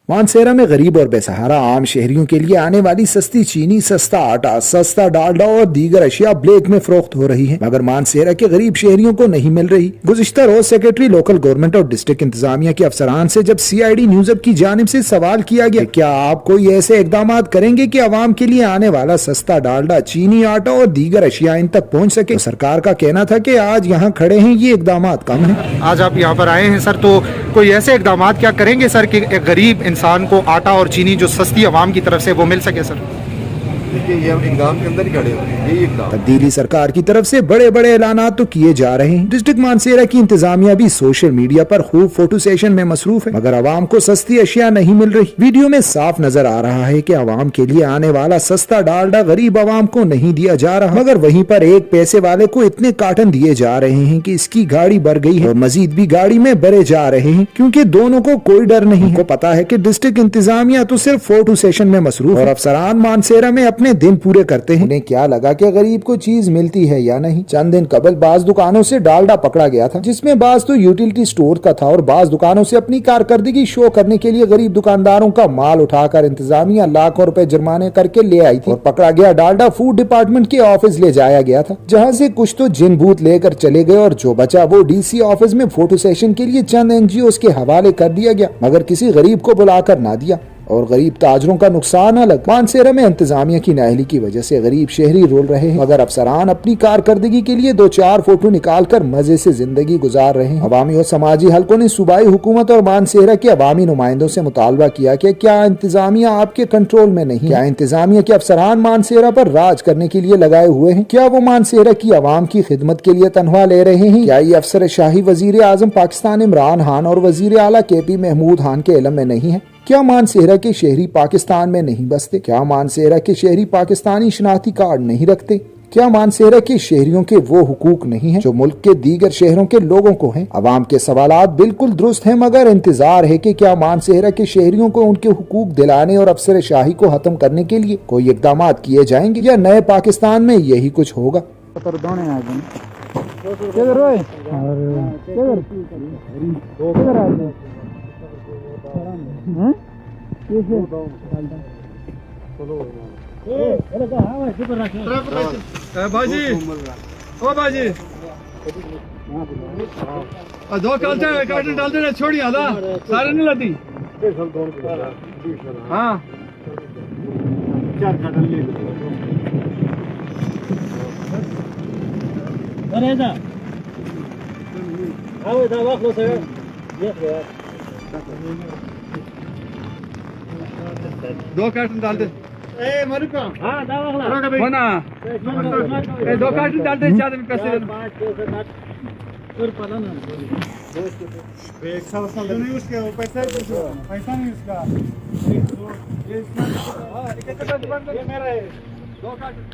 मानसेरा में गरीब और बेसहारा आम शहरियों के लिए आने वाली सस्ती चीनी, सस्ता आटा, सस्ता डालडा और दीगर अशिया ब्लैक में फरोख्त हो रही है, मगर मानसेरा के गरीब शहरियों को नहीं मिल रही। गुज़िश्ता रोज सेक्रेटरी लोकल गवर्नमेंट और डिस्ट्रिक्ट इंतजामिया के अफसरान से जब CID न्यूज़ अब की जानिब से सवाल किया गया, क्या आप कोई ऐसे इकदाम करेंगे कि आवाम के लिए आने वाला सस्ता डालडा, चीनी, आटा और दीगर अशिया इन तक पहुँच सके? तो सरकार का कहना था कि आज यहाँ खड़े हैं, ये इकदाम कम है। आज आप यहाँ पर आए हैं सर, तो कोई ऐसे इकदाम क्या करेंगे सर कि एक गरीब इंसान को आटा और चीनी जो सस्ती आवाम की तरफ से वो मिल सके सर? देखिए, ये इकदाम के अंदर ही खड़े हुए हैं, यही इकदाम। तब्दीली सरकार की तरफ से बड़े बड़े ऐलानात तो किए जा रहे हैं। डिस्ट्रिक्ट मानसेरा की इंतजामिया भी सोशल मीडिया पर खूब फोटो सेशन में मसरूफ है, मगर आवाम को सस्ती अशिया नहीं मिल रही। वीडियो में साफ नजर आ रहा है कि आवाम के लिए आने वाला सस्ता डालडा गरीब आवाम को नहीं दिया जा रहा, मगर वहीं पर एक पैसे वाले को इतने कार्टन दिए जा रहे हैं कि इसकी गाड़ी भर गई है और मजीद भी गाड़ी में भरे जा रहे हैं, क्योंकि दोनों को कोई डर नहीं है। पता है कि डिस्ट्रिक्ट इंतजामिया तो सिर्फ फोटो सेशन में मसरूफ और अफसरान मानसेरा में अपने दिन पूरे करते हैं। उन्हें क्या लगा कि गरीब को चीज मिलती है या नहीं? चंद दिन कबल बाज दुकानों से डालडा पकड़ा गया था, जिसमें बाज तो यूटिलिटी स्टोर का था और बाज दुकानों से अपनी कारकर्दगी शो करने के लिए गरीब दुकानदारों का माल उठाकर इंतजामिया लाखों रुपए जुर्माने करके ले आई थी। और पकड़ा गया डालडा फूड डिपार्टमेंट के ऑफिस ले जाया गया था, जहाँ से कुछ तो जिन भूत लेकर चले गए और जो बचा वो DC ऑफिस में फोटो सेशन के लिए चंद NGOs के हवाले कर दिया गया, मगर किसी गरीब को बुलाकर ना दिया। और गरीब ताजरों का नुकसान अलग। मानसेरा में इंतजामिया की नाअहली की वजह से गरीब शहरी रोल रहे हैं, मगर अफसरान अपनी कारकर्दगी के लिए 2-4 फोटो निकाल कर मजे से जिंदगी गुजार रहे हैं। अवामी और समाजी हलकों ने सूबाई हुकूमत और मानसेरा के अवामी नुमाइंदों से मुतालबा किया कि क्या इंतजामिया आपके कंट्रोल में नहीं? क्या इंतजामिया के अफसरान मानसेरा पर राज करने के लिए लगाए हुए हैं? क्या वो मानसेरा की अवाम की खिदमत के लिए तनख्वाह ले रहे हैं? क्या ये अफसर शाही वजीर आजम पाकिस्तान इमरान खान और वजीर आला KP महमूद खान के इल्म में नहीं है? क्या मानसेरा के शहरी पाकिस्तान में नहीं बसते? क्या मानसेरा के शहरी पाकिस्तानी शनाख्ती कार्ड नहीं रखते? क्या मानसेरा के शहरियों के वो हुकूक नहीं है जो मुल्क के दीगर शहरों के लोगों को हैं? अवाम के सवालात बिल्कुल दुरुस्त हैं, मगर इंतजार है कि क्या मानसेरा के शहरियों को उनके हुकूक दिलाने और अफसर शाही को खत्म करने के लिए कोई इकदाम किए जाएंगे, या नए पाकिस्तान में यही कुछ होगा? बाजी ओ बाजी दो कार्टन डालते ना, छोड़ी आधा सारे नहीं लाती। हाँ 4 कार्टन ले दो कार्टन डाल दे। हाँ 2 कार्टन डाल दे, ज्यादा पैसे नहीं, उसके पैसा नहीं उसका। ये मेरा है 2 कार्टन।